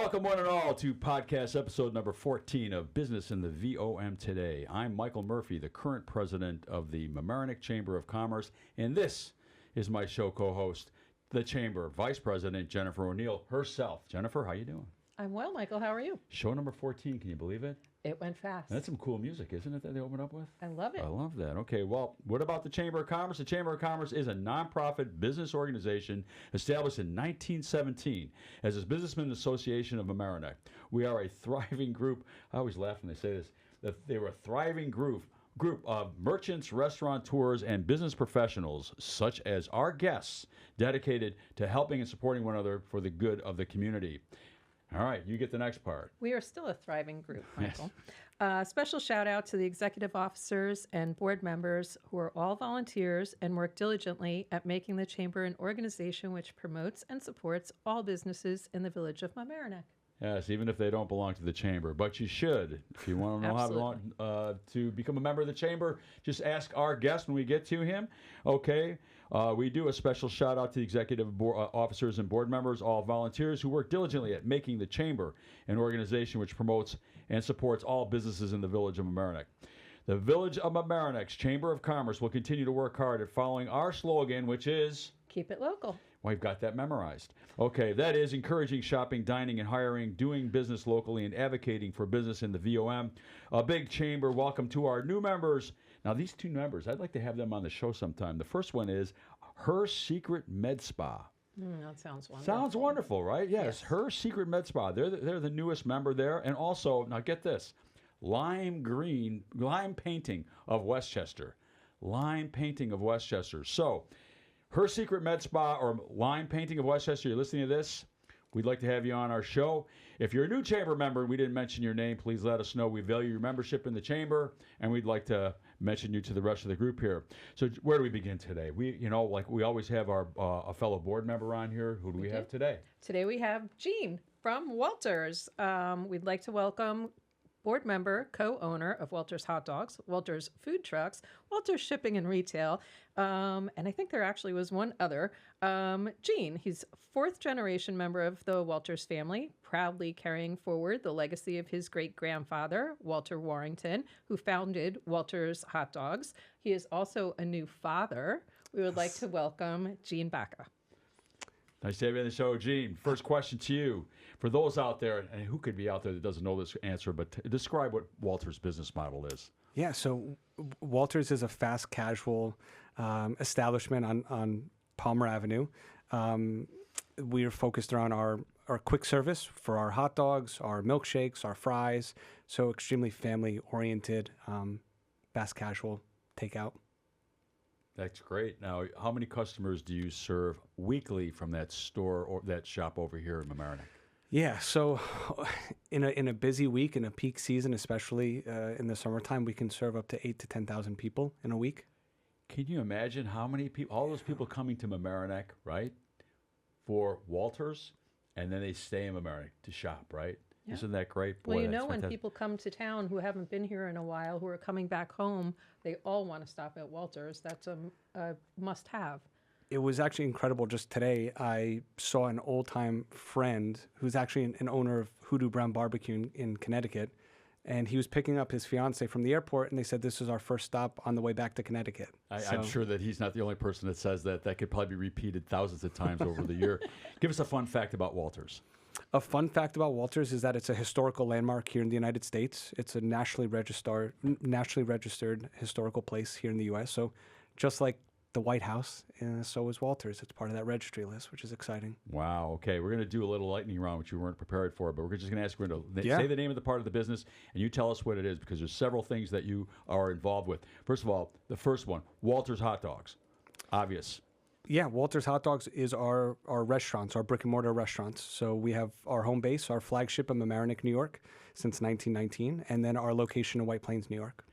Welcome, one and all, to podcast episode number 14 of Business in the VoM Today. I'm Michael Murphy, the current president of the Mamaroneck Chamber of Commerce, and this is my show co-host, the Chamber Vice President, Jennifer O'Neill herself. Jennifer, how you doing? I'm well, Michael. How are you? Show number 14, can you believe it? It went fast. That's some cool music, isn't it, that they open up with? I love it. I love that. Okay, well, what about the Chamber of Commerce? The Chamber of Commerce is a nonprofit business organization established in 1917 as a Businessmen Association of Mamaroneck. We are a thriving group. I always laugh when they say this. That they were a thriving group of merchants, restaurateurs, and business professionals, such as our guests, dedicated to helping and supporting one another for the good of the community. All right, you get the next part. We are still a thriving group, Michael. Special shout out to the executive officers and board members who are all volunteers and work diligently at making the Chamber an organization which promotes and supports all businesses in the village of Mamaroneck. Yes, even if they don't belong to the Chamber. But you should. If you want to know to become a member of the Chamber, just ask our guest when we get to him. Okay. We do a special shout out to the executive officers and board members, all volunteers who work diligently at making the Chamber an organization which promotes and supports all businesses in the village of Mamaroneck. The Village of Mamaroneck's Chamber of Commerce will continue to work hard at following our slogan, which is... Keep it local. Well, we've got that memorized. Okay, that is encouraging shopping, dining, and hiring, doing business locally, and advocating for business in the VoM. A big chamber. Welcome to our new members. Now, these two members, I'd like to have them on the show sometime. The first one is Her Secret Med Spa. That sounds wonderful. Sounds wonderful, right? Yes. Her Secret Med Spa. They're the newest member there. And also, now get this, Lime Painting of Westchester. Lime Painting of Westchester. So, Her Secret Med Spa or Lime Painting of Westchester, you're listening to this, we'd like to have you on our show. If you're a new Chamber member and we didn't mention your name, please let us know. We value your membership in the Chamber, and we'd like to mention you to the rest of the group here. So where do we begin today? We always have our a fellow board member on here. Who do we have today? Today we have Jean from Walters. We'd like to welcome board member, co-owner of Walters Hot Dogs, Walters Food Trucks, Walters Shipping and Retail, and I think there actually was one other, Gene. He's fourth generation member of the Walters family, proudly carrying forward the legacy of his great-grandfather, Walter Warrington, who founded Walters Hot Dogs. He is also a new father. We would like to welcome Gene Baca. Nice to have you on the show, Gene. First question to you. For those out there, and who could be out there that doesn't know this answer, but describe what Walters' business model is. Yeah, so Walters is a fast casual establishment on Palmer Avenue. We are focused around our quick service for our hot dogs, our milkshakes, our fries, so extremely family-oriented, fast casual takeout. That's great. Now, how many customers do you serve weekly from that store or that shop over here in Mamaroneck? Yeah, so in a busy week, in a peak season, especially in the summertime, we can serve up to 8,000 to 10,000 people in a week. Can you imagine how many people, all those people coming to Mamaroneck, right, for Walters, and then they stay in Mamaroneck to shop, right? Yeah. Isn't that great? Boy, well, you know, when people come to town who haven't been here in a while, who are coming back home, they all want to stop at Walters. That's a must-have. It was actually incredible. Just today, I saw an old-time friend who's actually an owner of Hoodoo Brown Barbecue in Connecticut, and he was picking up his fiance from the airport, and they said this was our first stop on the way back to Connecticut. I'm sure that he's not the only person that says that. That could probably be repeated thousands of times over the year. Give us a fun fact about Walters. A fun fact about Walters is that it's a historical landmark here in the United States. It's a nationally registered historical place here in the U.S. So just like the White House, so is Walters. It's part of that registry list, which is exciting. Wow. Okay, we're going to do a little lightning round, which you weren't prepared for, but we're just going to ask you to say the name of the part of the business, and you tell us what it is, because there's several things that you are involved with. First of all, the first one, Walters Hot Dogs. Obvious. Yeah, Walters Hot Dogs is our restaurants, our brick-and-mortar restaurants. So we have our home base, our flagship in Mamaroneck, New York, since 1919, and then our location in White Plains, New York.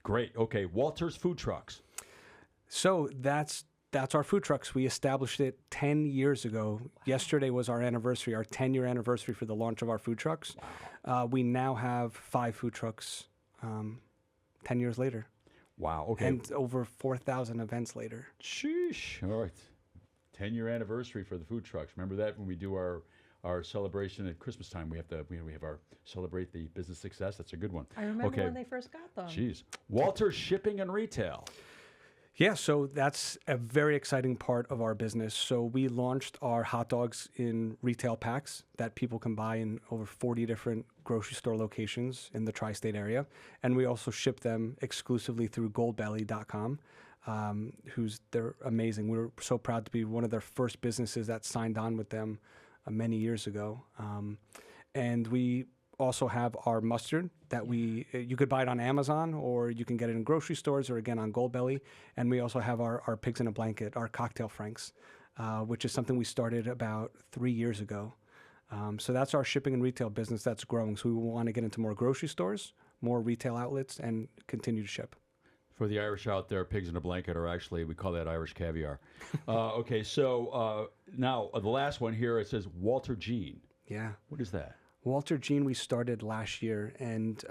Great. Okay, Walters Food Trucks. So that's our food trucks. We established it 10 years ago. Wow. Yesterday was our anniversary, our 10-year anniversary for the launch of our food trucks. Wow. We now have 5 food trucks 10 years later. Wow, okay. And over 4,000 events later. Sheesh. All right. 10-year anniversary for the food trucks. Remember that when we do our our celebration at Christmas time. We have our celebrate the business success. That's a good one. I remember Okay. when they first got them. Jeez. Walters Shipping and Retail. Yeah, so that's a very exciting part of our business. So we launched our hot dogs in retail packs that people can buy in over 40 different grocery store locations in the tri-state area. And we also ship them exclusively through goldbelly.com, they're amazing. We were so proud to be one of their first businesses that signed on with them many years ago. And we also have our mustard that you could buy it on Amazon, or you can get it in grocery stores, or again on Goldbelly. And we also have our pigs in a blanket, our cocktail franks, which is something we started about 3 years ago. So that's our shipping and retail business that's growing. So we want to get into more grocery stores, more retail outlets, and continue to ship. For the Irish out there, pigs in a blanket are actually, we call that Irish caviar. Okay, so now the last one here, it says Walter Jean. Yeah. What is that? Walter Jean, we started last year, and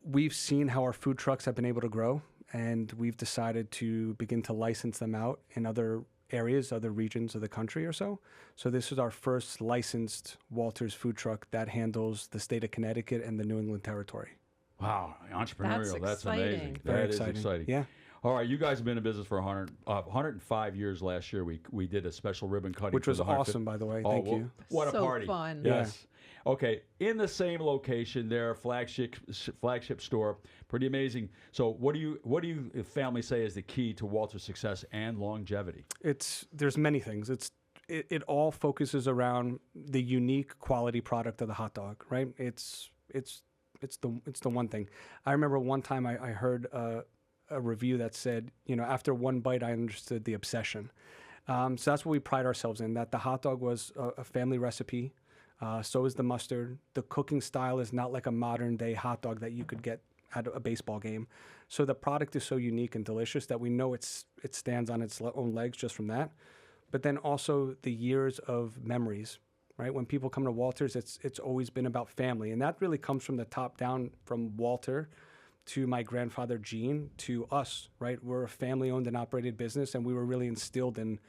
we've seen how our food trucks have been able to grow, and we've decided to begin to license them out in other areas, other regions of the country or so. So this is our first licensed Walters food truck that handles the state of Connecticut and the New England territory. Wow, entrepreneurial. That's exciting. amazing. Very That is exciting. exciting. Yeah. All right, you guys have been in business for 105 years last year. We did a special ribbon cutting. Which for was the 150 awesome, by the way. Oh, Thank well, you. What a So party. fun. Yes. Okay, in the same location there, flagship store. Pretty amazing. So what do you family say is the key to Walter's success and longevity? There's many things. It all focuses around the unique quality product of the hot dog, right? It's the one thing. I remember one time I heard a review that said, after one bite, I understood the obsession. So that's what we pride ourselves in, that the hot dog was a family recipe. So is the mustard. The cooking style is not like a modern day hot dog that you could get at a baseball game. So the product is so unique and delicious that we know it stands on its own legs just from that. But then also the years of memories, right? When people come to Walters, it's always been about family. And that really comes from the top down, from Walter to my grandfather, Gene, to us, right? We're a family-owned and operated business, and we were really instilled in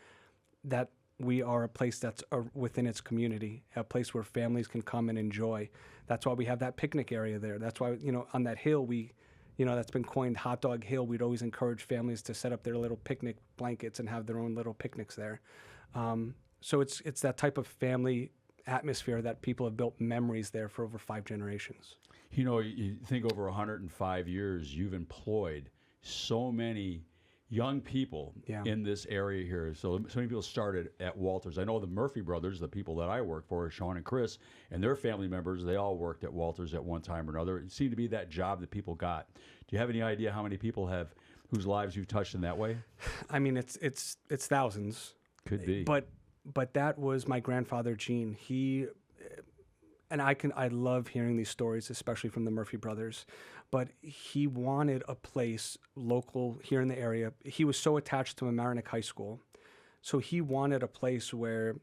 that we are a place that's within its community, a place where families can come and enjoy. That's why we have that picnic area there. That's why, on that hill, that's been coined Hot Dog Hill. We'd always encourage families to set up their little picnic blankets and have their own little picnics there. So it's that type of family atmosphere that people have built memories there for over 5 generations. You think over 105 years, you've employed so many young people in this area here. So many people started at Walters. I know the Murphy brothers, the people that I work for, Sean and Chris, and their family members, they all worked at Walters at one time or another. It seemed to be that job that people got. Do you have any idea how many people whose lives you've touched in that way? I mean, it's thousands. Could be. But that was my grandfather, Gene. I love hearing these stories, especially from the Murphy brothers, but he wanted a place local here in the area. He was so attached to Mamaroneck High School. So he wanted a place where,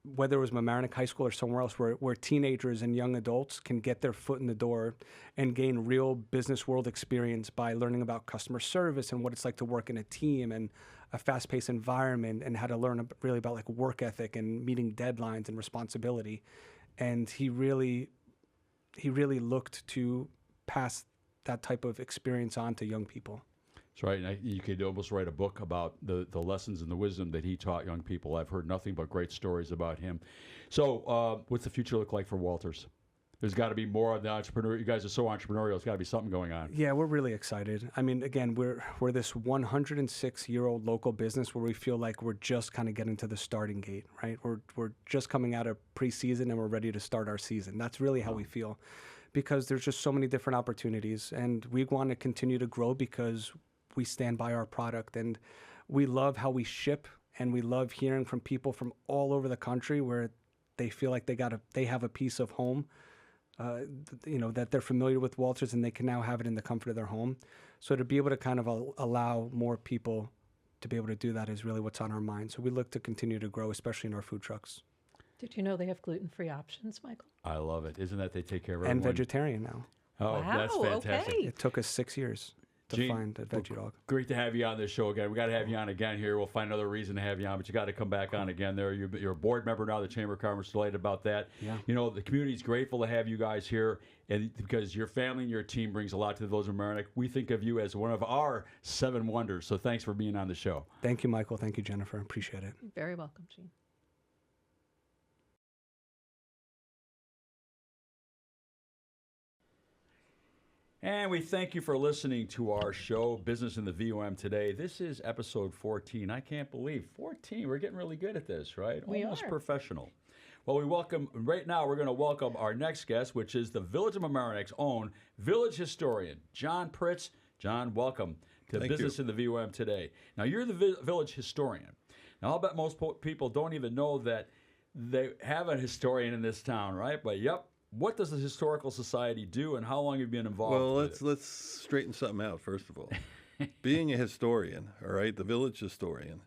whether it was Mamaroneck High School or somewhere else, where teenagers and young adults can get their foot in the door and gain real business world experience by learning about customer service and what it's like to work in a team and a fast-paced environment, and how to learn really about like work ethic and meeting deadlines and responsibility. And he really looked to pass that type of experience on to young people. That's right. And you could almost write a book about the lessons and the wisdom that he taught young people. I've heard nothing but great stories about him. So what's the future look like for Walters? There's got to be more of the entrepreneur. You guys are so entrepreneurial. There's got to be something going on. Yeah, we're really excited. I mean, again, we're this 106-year-old local business where we feel like we're just kind of getting to the starting gate, right? We're just coming out of preseason and we're ready to start our season. That's really how we feel, because there's just so many different opportunities, and we want to continue to grow because we stand by our product, and we love how we ship, and we love hearing from people from all over the country where they feel like they have a piece of home. That they're familiar with Walters, and they can now have it in the comfort of their home. So to be able to kind of allow more people to be able to do that is really what's on our mind. So we look to continue to grow, especially in our food trucks. Did you know they have gluten-free options, Michael? I love it. Isn't that they take care of everyone? And vegetarian now. Oh, Wow, that's fantastic. okay. It took us 6 years. to Gene, find a veggie dog. Great to have you on this show again. We got to have you on again here. We'll find another reason to have you on, but you got to come back on again. There, you're a board member now of the Chamber of Commerce. Delighted about that. Yeah. You know, the community's grateful to have you guys here, and because your family and your team brings a lot to the Village of Mamaroneck. We think of you as one of our 7 wonders. So thanks for being on the show. Thank you, Michael. Thank you, Jennifer. Appreciate it. You're very welcome, Gene. And we thank you for listening to our show, Business in the VoM Today. This is episode 14. I can't believe 14. We're getting really good at this, right? We Almost are. professional. Well, right now we're going to welcome our next guest, which is the Village of Mamaroneck's own village historian, John Pritz. John, welcome to Thank Business you. in the VoM Today. Now, you're the village historian. Now, I'll bet most people don't even know that they have a historian in this town, right? But, yep. What does the Historical Society do, and how long have you been involved Well, with it? let's straighten something out first of all. Being a historian, all right, the village historian,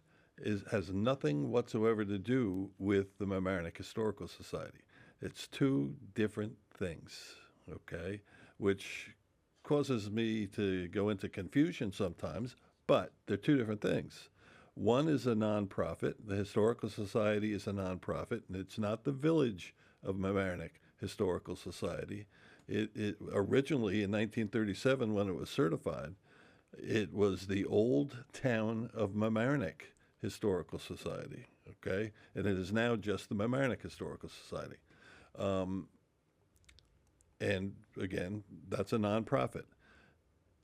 has nothing whatsoever to do with the Mamaroneck Historical Society. It's 2 different things, okay, which causes me to go into confusion sometimes, but they're 2 different things. One is a nonprofit. The Historical Society is a nonprofit, and it's not the Village of Mamaroneck Historical Society. It originally in 1937, when it was certified, it was the Old Town of Mamaroneck Historical Society. Okay, and it is now just the Mamaroneck Historical Society. And again, that's a nonprofit.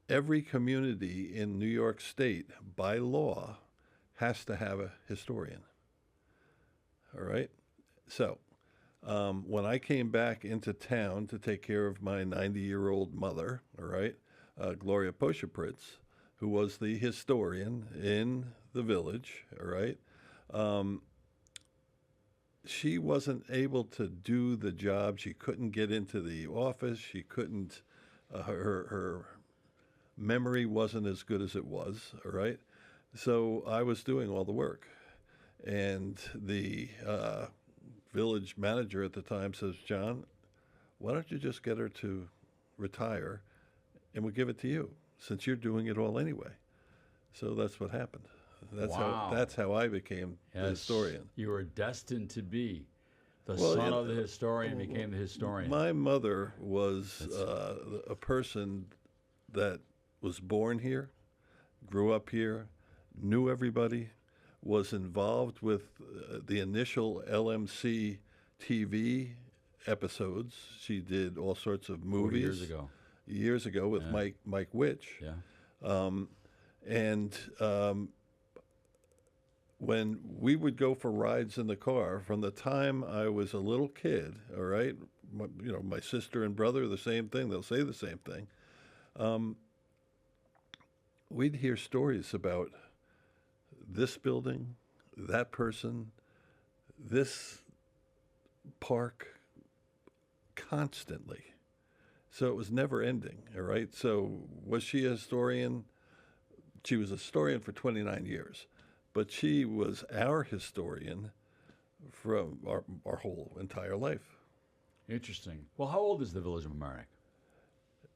Every community in New York State, by law, has to have a historian. All right, so. When I came back into town to take care of my 90-year-old mother, all right, Gloria Poshapritz, who was the historian in the village, all right, she wasn't able to do the job. She couldn't get into the office. She couldn't, her memory wasn't as good as it was, all right? So I was doing all the work. And the village manager at the time says, John, why don't you just get her to retire and we'll give it to you since you're doing it all anyway. So that's what happened. That's how I became the historian. You were destined to be the son of the historian, became the historian. My mother was a person that was born here, grew up here, knew everybody, was involved with the initial LMC-TV episodes. She did all sorts of movies. Years ago with Mike Witch. Yeah. When we would go for rides in the car, from the time I was a little kid, all right, my sister and brother, the same thing, they'll say the same thing, we'd hear stories about this building, that person, this park, constantly. So it was never ending, all right? So was she a historian? She was a historian for 29 years, but she was our historian from our whole entire life. Interesting. Well, how old is the village of Mamaroneck?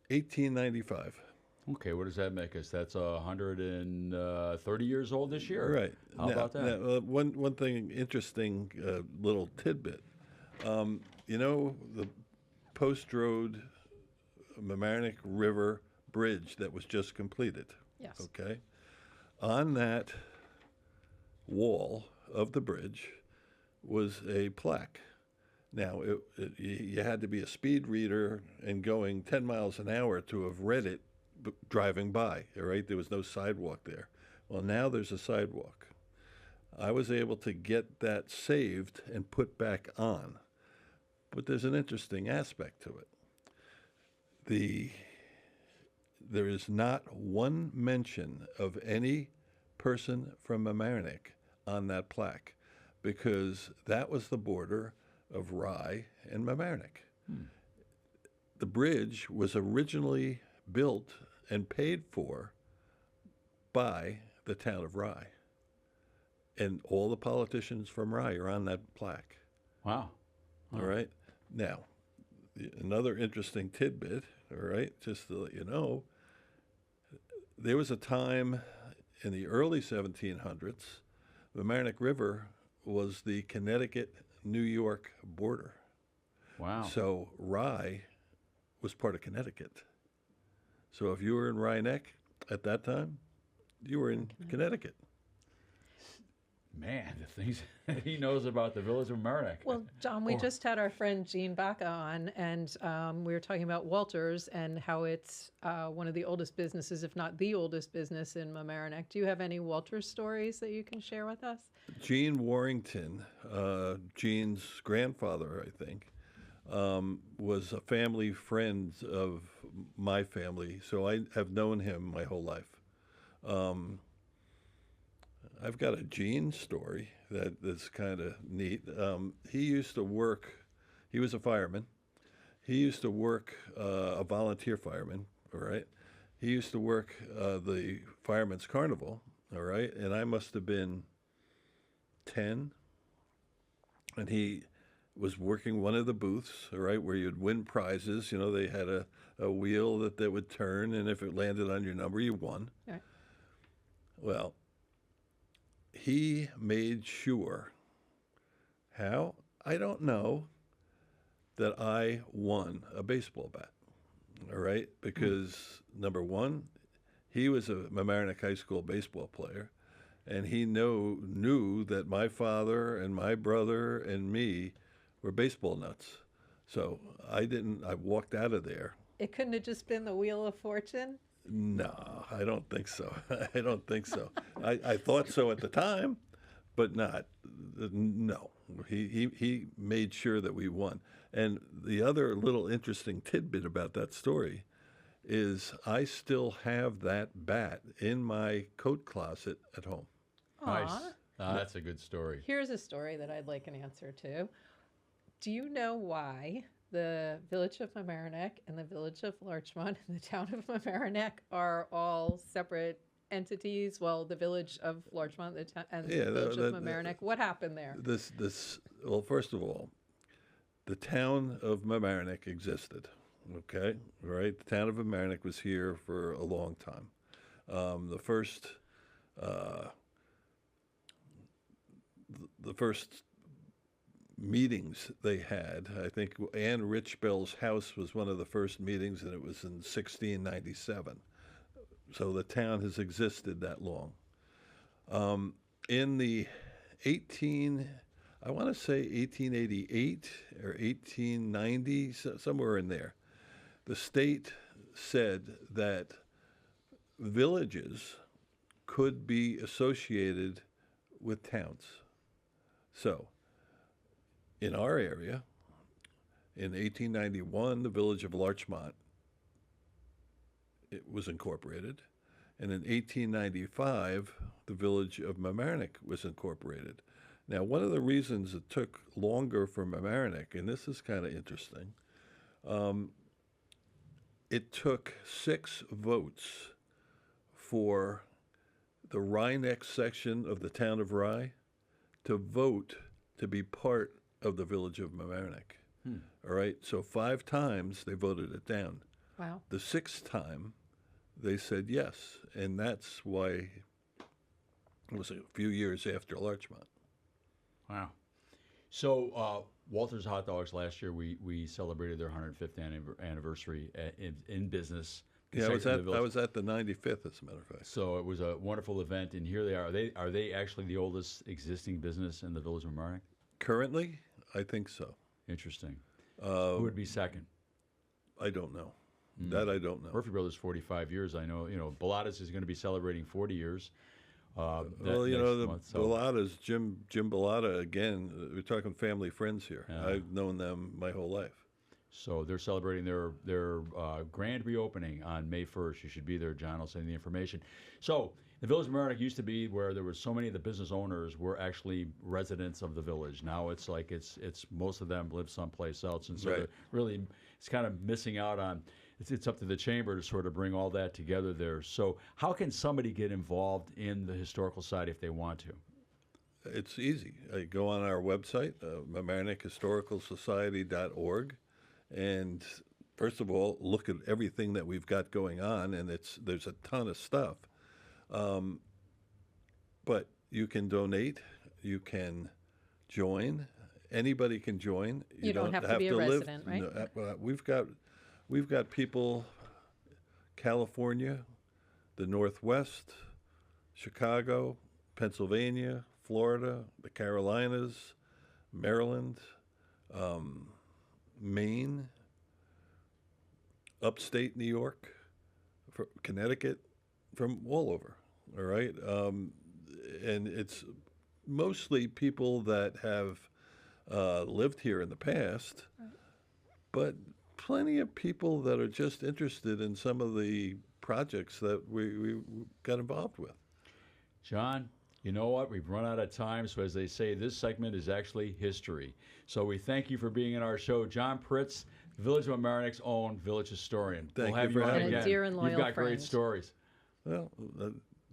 1895. Okay, what does that make us? That's 130 years old this year. Right. How about that? Now, one thing, interesting little tidbit. The Post Road Mamaroneck River Bridge that was just completed. Yes. Okay. On that wall of the bridge was a plaque. Now, you had to be a speed reader and going 10 miles an hour to have read it driving by, all right? There was no sidewalk there. Well, now there's a sidewalk. I was able to get that saved and put back on. But there's an interesting aspect to it. There is not one mention of any person from Mamaroneck on that plaque because that was the border of Rye and Mamaroneck. The bridge was originally built and paid for by the town of Rye. And all the politicians from Rye are on that plaque. Wow. All right. Now, another interesting tidbit, all right, just to let you know, there was a time in the early 1700s, the Mamaroneck River was the Connecticut-New York border. Wow. So Rye was part of Connecticut. So if you were in Rye Neck at that time, you were in Connecticut. Man, the things he knows about the village of Mamaroneck. Well, John, we just had our friend Jean Baca on, and we were talking about Walters and how it's one of the oldest businesses, if not the oldest business in Mamaroneck. Do you have any Walters stories that you can share with us? Gene Warrington, Gene's grandfather, I think, was a family friend of my family, so I have known him my whole life. I've got a Gene story that's kind of neat. He used to work, he was a fireman. He used to work, a volunteer fireman, all right? He used to work the Fireman's Carnival, all right? And I must have been 10, and he was working one of the booths, all right, where you'd win prizes. You know, they had a wheel that would turn, and if it landed on your number, you won. Right. Well, he made sure, how? I don't know, that I won a baseball bat, all right? Because, number one, he was a Mamaroneck High School baseball player, and he knew that my father and my brother and me were baseball nuts. So I walked out of there. It couldn't have just been the Wheel of Fortune? No, I don't think so. I don't think so. I thought so at the time, but not. No, he made sure that we won. And the other little interesting tidbit about that story is I still have that bat in my coat closet at home. Nice. Aw. That's a good story. Here's a story that I'd like an answer to. Do you know why the village of Mamaroneck and the village of Larchmont and the town of Mamaroneck are all separate entities? Well, the village of Larchmont and the village of Mamaroneck. What happened there? Well, first of all, the town of Mamaroneck existed, okay? Right? The town of Mamaroneck was here for a long time. The first meetings they had, I think Anne Richbell's house was one of the first meetings, and it was in 1697. So the town has existed that long. In the I want to say 1888 or 1890, somewhere in there, the state said that villages could be associated with towns. So, in our area, in 1891, the village of Larchmont it was incorporated, and in 1895, the village of Mamaroneck was incorporated. Now, one of the reasons it took longer for Mamaroneck, and this is kind of interesting, it took 6 votes for the Rye Neck section of the town of Rye to vote to be part of the village of Mamaroneck. All right, so 5 times they voted it down. Wow. The 6th time they said yes, and that's why it was a few years after Larchmont. Wow. So Walter's Hot Dogs last year, we celebrated their 105th anniversary in business. Yeah, I was at the 95th, as a matter of fact. So it was a wonderful event, and here they are. Are they actually the oldest existing business in the village of Mamaroneck? Currently, I think so. Interesting. Who would be second? I don't know. That I don't know. Murphy Brothers, 45 years. I know. Bellata's is going to be celebrating 40 years. Well, the Bellatas, Jim Bellata, again, we're talking family friends here. Yeah. I've known them my whole life. So they're celebrating their grand reopening on May 1st. You should be there. John will send you the information. So the village of Mamaroneck used to be where there were so many of the business owners were actually residents of the village. Now it's like it's most of them live someplace else, and so Right. really it's kind of missing out on. It's up to the chamber to sort of bring all that together there. So how can somebody get involved in the historical side if they want to? It's easy. Go on our website, MamaroneckHistoricalSociety.org, and first of all, look at everything that we've got going on, and there's a ton of stuff. But you can donate, you can join. Anybody can join. You don't have to be a resident, right? No, we've got people, California, the Northwest, Chicago, Pennsylvania, Florida, the Carolinas, Maryland, Maine, upstate New York, Connecticut, from all over. All right, and it's mostly people that have lived here in the past, but plenty of people that are just interested in some of the projects that we got involved with. John, you know what? We've run out of time, so as they say, this segment is actually history. So we thank you for being in our show. John Pritz, Village of Mamaronec's own village historian. Thank we'll have you for on having again. me. Dear and loyal You've got great friend. stories. Well,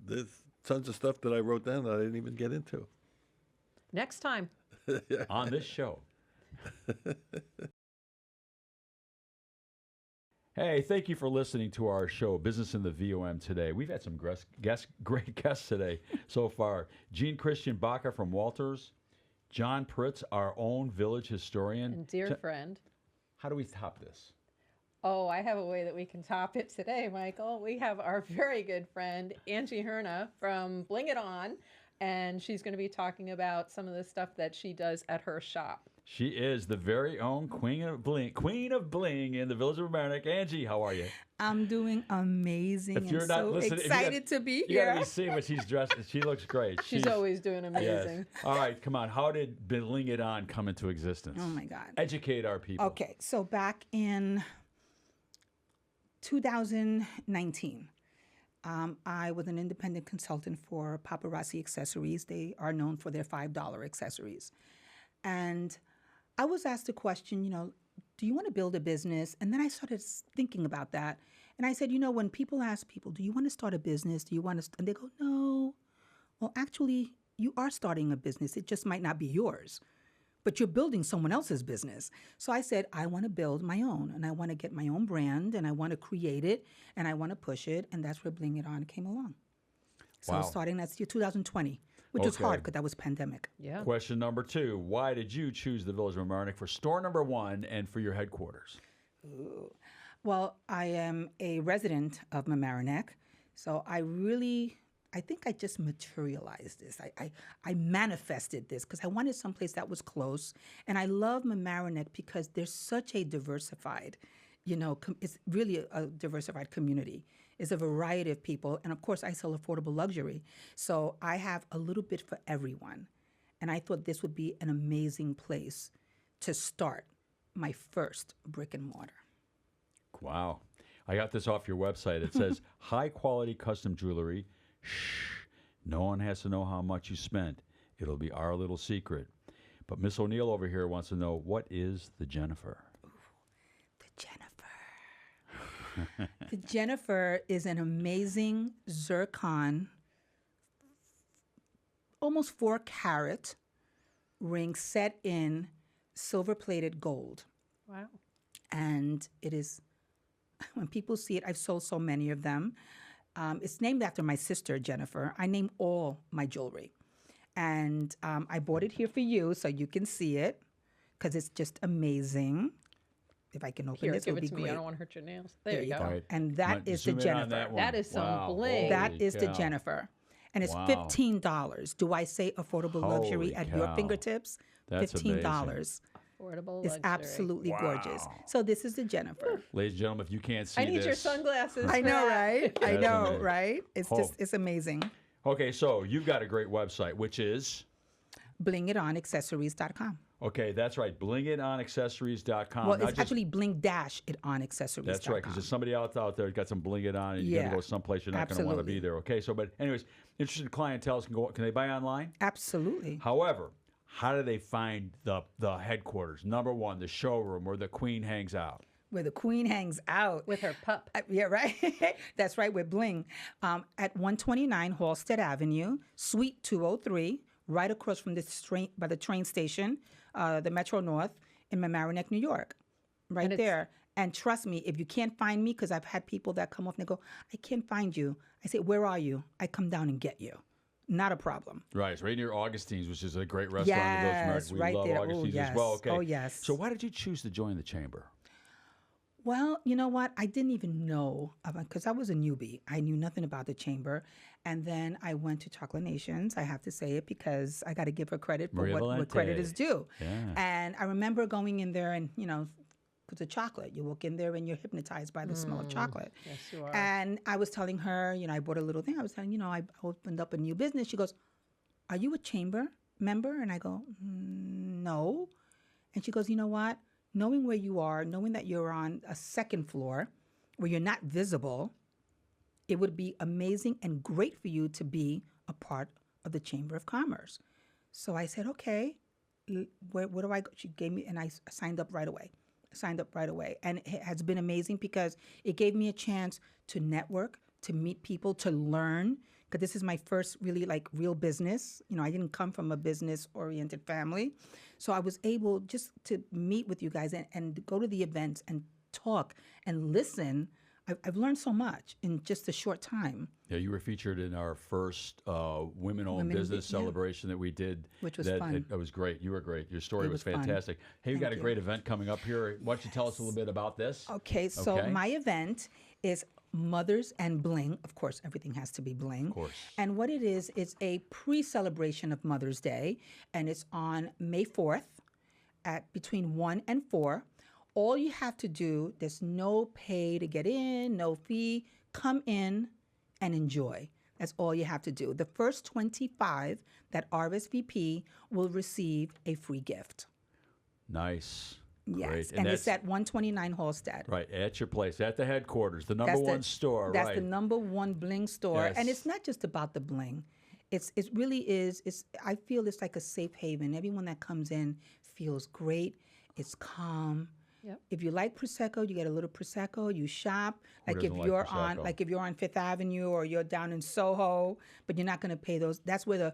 there's tons of stuff that I wrote down that I didn't even get into. Next time. On this show. Hey, thank you for listening to our show, Business in the VoM Today. We've had some great guests today so far. Jean Christian Baca from Walters, John Pritz, our own village historian. And dear friend. How do we top this? Oh, I have a way that we can top it today, Michael. We have our very good friend, Angie Herna from Bling It On, and she's going to be talking about some of the stuff that she does at her shop. She is the very own Queen of Bling in the Village of Mamaroneck. Angie, how are you? I'm doing amazing. If you're I'm not so listening, excited to be You got here. to be seeing what she's dressed. She looks great. She's always doing amazing. Yes. All right, come on. How did Bling It On come into existence? Oh my God. Educate our people. Okay, so back in 2019, I was an independent consultant for Paparazzi Accessories. They are known for their $5 accessories. And I was asked a question, do you want to build a business? And then I started thinking about that. And I said, when people ask people, do you want to start a business? Do you want to? And they go, no. Well, actually, you are starting a business. It just might not be yours, but you're building someone else's business. So I said, I want to build my own, and I want to get my own brand, and I want to create it, and I want to push it. And that's where Bling It On came along. So Wow. starting that's year 2020, which was Okay. hard because that was pandemic. Yeah. Question number 2. Why did you choose the Village of Mamaroneck for store number 1 and for your headquarters? Well, I am a resident of Mamaroneck, so I think I just materialized this. I manifested this because I wanted someplace that was close. And I love Mamaroneck because there's such a diversified, it's really a diversified community. It's a variety of people. And of course, I sell affordable luxury. So I have a little bit for everyone. And I thought this would be an amazing place to start my first brick and mortar. Wow. I got this off your website. It says, high quality custom jewelry. Shh. No one has to know how much you spent. It'll be our little secret. But Miss O'Neill over here wants to know, what is the Jennifer? The Jennifer. The Jennifer is an amazing zircon, almost 4-carat ring set in silver-plated gold. Wow. And it is, when people see it, I've sold so many of them. It's named after my sister, Jennifer. I name all my jewelry. And I bought it here for you so you can see it because it's just amazing. If I can open Here, this, give it'll it be to great. me. I don't want to hurt your nails. There you go. All right. And that Might is the zoom in on Jennifer. that one. That is some Wow. bling. That Holy is the cow. Jennifer. And it's Wow. $15. Do I say affordable luxury Holy at your cow. fingertips? That's $15. Affordable It's luxury. absolutely gorgeous. So this is the Jennifer. Ladies and gentlemen, if you can't see I need this. your sunglasses. I for know, that. right? I That's know, amazing. right? It's Oh. just, it's amazing. Okay, so you've got a great website, which is? BlingItOnAccessories.com. Okay, that's right. BlingItOnAccessories.com. Well, Not it's just- actually bling-it-on-accessories.com. That's right, because there's somebody out there got some Bling It On, and you're going to Yeah, go someplace you're not going to want to be absolutely. there. Okay, so, but anyways, interested clientele can they buy online? Absolutely. However, how do they find the headquarters? Number 1, the showroom where the queen hangs out. Where the queen hangs out. With her pup. Yeah, right. That's right, with Bling. At 129 Halstead Avenue, Suite 203, right across from by the train station, the Metro North in Mamaroneck, New York. Right And it's- there. And trust me, if you can't find me, because I've had people that come up and they go, I can't find you. I say, where are you? I come down and get you. Not a problem. Right. It's right near Augustine's, which is a great restaurant in the Village of America. We right love there. Augustine's Oh, yes. as well. Okay. Oh, yes. So why did you choose to join the chamber? Well, you know what? I didn't even know about, because I was a newbie. I knew nothing about the chamber. And then I went to Chocolate Nations. I have to say it because I got to give her credit for Maria what credit Valente. is due. Yeah. And I remember going in there and, because of chocolate. You walk in there and you're hypnotized by the smell of chocolate. Yes, you are. And I was telling her, I bought a little thing. I was telling, I opened up a new business. She goes, are you a chamber member? And I go, no. And she goes, you know what? Knowing where you are, knowing that you're on a second floor where you're not visible, it would be amazing and great for you to be a part of the Chamber of Commerce. So I said, okay, where do I go? She gave me, and I signed up right away. And it has been amazing because it gave me a chance to network, to meet people, to learn, because this is my first really real business. I didn't come from a business-oriented family. So I was able just to meet with you guys and go to the events and talk and listen. I've learned so much in just a short time. Yeah, you were featured in our first women-owned Women- business yeah. celebration that we did. Which was that, fun. It was great. You were great. Your story It was was fun. fantastic. Hey, we got a you. great event coming up here. Why don't you tell us a little bit about this? Okay, so Okay. my event is Mothers and Bling. Of course, everything has to be bling. Of course. And what it is a pre-celebration of Mother's Day, and it's on May 4th at between 1 and 4. All you have to do, there's no pay to get in, no fee. Come in and enjoy. That's all you have to do. The first 25 that RSVP will receive a free gift. Nice. Yes, Great. and it's that's- at 129 Halstead. Right, at your place, at the headquarters, the number That's one store, That's right? the number one bling store, and Yes. it's not just about the bling. It really is. I feel it's like a safe haven. Everyone that comes in feels great. It's calm. Yep. If you like prosecco, you get a little prosecco. You shop. Who Like if doesn't like you're Prosecco? if you're on Fifth Avenue or you're down in Soho, but you're not going to pay those. That's where the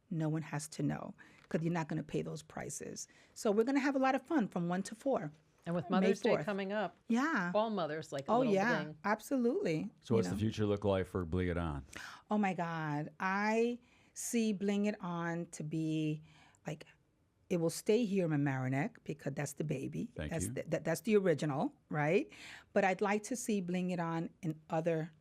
no one has to know, because you're not going to pay those prices. So we're going to have a lot of fun from 1 to 4. And with May Mother's Day 4th. coming up, Yeah. all mothers like a Oh little yeah. bling. Absolutely. So what's the future look like for Bling It On? Oh my God. I see Bling It On to be like, it will stay here in Mamaroneck because that's the baby. Thank that's you. That's the original, right? But I'd like to see Bling It On in other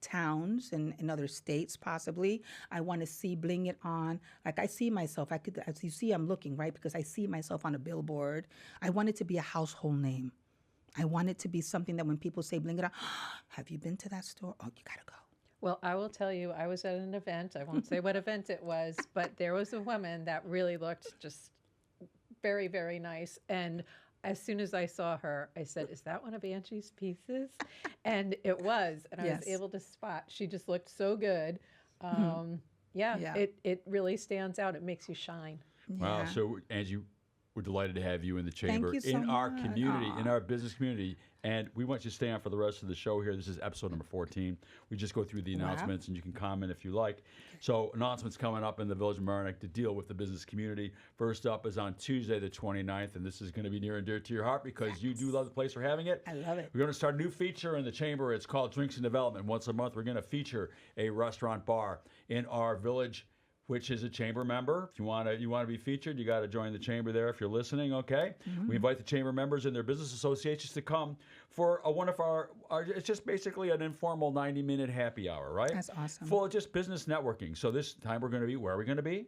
towns and in other states possibly. I want to see Bling It On. Like I see myself, as you see, I'm looking, right? Because I see myself on a billboard. I want it to be a household name. I want it to be something that when people say Bling It On, have you been to that store? Oh, you got to go. Well, I will tell you, I was at an event. I won't say what event it was, but there was a woman that really looked just very, very nice. And as soon as I saw her, I said, is that one of Angie's pieces? And it was. And I Yes. was able to spot. She just looked so good. Yeah, Yeah. it really stands out. It makes you shine. Wow. Yeah. So, Angie, we're delighted to have you in the chamber, you so in our much. community, in Aw. our business community. And we want you to stay on for the rest of the show here. This is episode number 14. We just go through the Wow. announcements, and you can comment if you like. So, announcements coming up in the Village of Mamaroneck to deal with the business community. First up is on Tuesday, the 29th, and this is going to be near and dear to your heart because you do love the place we're having it. I love it. We're going to start a new feature in the chamber. It's called Drinks and Development. Once a month, we're going to feature a restaurant bar in our village, which is a chamber member. If you want to be featured, you got to join the chamber there if you're listening, okay? We invite the chamber members and their business associations to come for one of our it's just basically an informal 90-minute happy hour, right? That's awesome. Full of just business networking. So this time we're going to be, where are we going to be?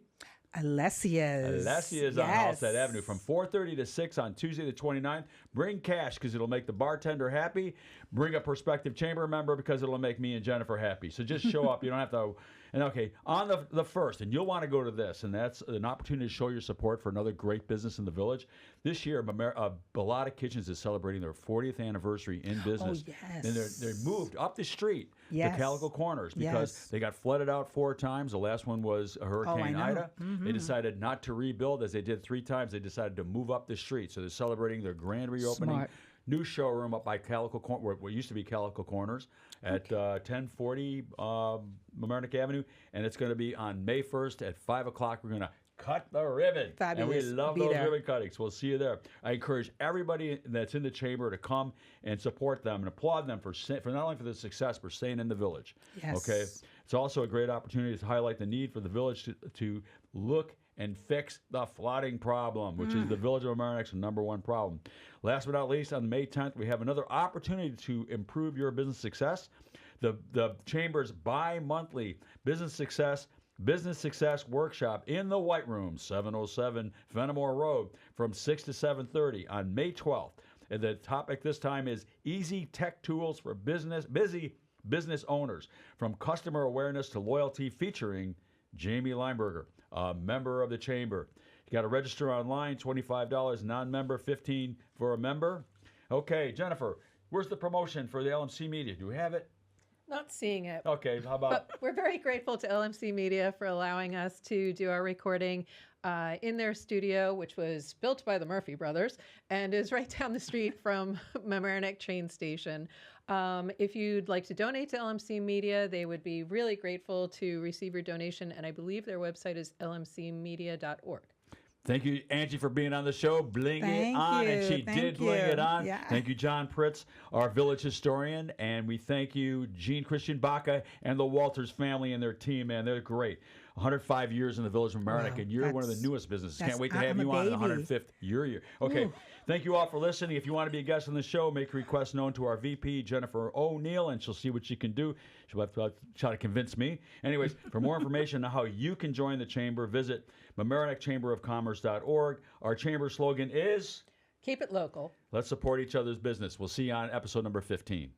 Alessia's. Alessia's on Halstead Avenue from 4:30 to 6 on Tuesday the 29th. Bring cash because it'll make the bartender happy. Bring a prospective chamber member because it'll make me and Jennifer happy. So just show up. You don't have to. And okay, on the first, and you'll want to go to this, and that's an opportunity to show your support for another great business in the village. This year, Bellotta Kitchens is celebrating their 40th anniversary in business. Oh, yes. And they moved up the street Yes. to Calico Corners because Yes. they got flooded out 4 times. The last one was Hurricane know. Ida. They decided not to rebuild as they did 3 times. They decided to move up the street. So they're celebrating their grand reopening. Smart. New showroom up by Calico what used to be Calico Corners at 1040 Mamaroneck Avenue. And it's going to be on May 1st at 5 o'clock. We're going to cut the ribbon. Fabulous. And we love Be those there. ribbon cuttings. We'll see you there. I encourage everybody that's in the chamber to come and support them and applaud them for not only for the success, but staying in the village. Yes. Okay. It's also a great opportunity to highlight the need for the village to look and fix the flooding problem, which is the Village of Mamaronec's #1 problem. Last but not least, on May 10th, we have another opportunity to improve your business success. The Chamber's bi-monthly business success workshop in the White Room, 707 Fenimore Road, from 6 to 7:30 on May 12th. And the topic this time is easy tech tools for busy business owners, from customer awareness to loyalty, featuring Jamie Lineberger, a member of the Chamber. You got to register online, $25, non-member, $15 for a member. Okay, Jennifer, where's the promotion for the LMC Media? Do we have it? Not seeing it. Okay, how about... But we're very grateful to LMC Media for allowing us to do our recording in their studio, which was built by the Murphy brothers and is right down the street from Mamaroneck train station. If you'd like to donate to LMC Media, they would be really grateful to receive your donation, and I believe their website is lmcmedia.org. Thank you, Angie, for being on the show. Bling it Thank on. you. And she Thank did bling you. it on. Yeah. Thank you, John Pritz, our village historian. And we thank you, Jean Christian Baca and the Walters family and their team, man. They're great. 105 years in the Village of Mamaroneck, Wow, and you're one of the that's- newest businesses. Can't that's- wait to have I'm you a on in the baby. 105th year. Okay, thank you all for listening. If you want to be a guest on the show, make a request known to our VP, Jennifer O'Neill, and she'll see what she can do. She'll have to try to convince me. Anyways, for more information on how you can join the Chamber, visit mamaroneckchamberofcommerce.org. Our Chamber slogan is, Keep it local. let's support each other's business. We'll see you on episode number 15.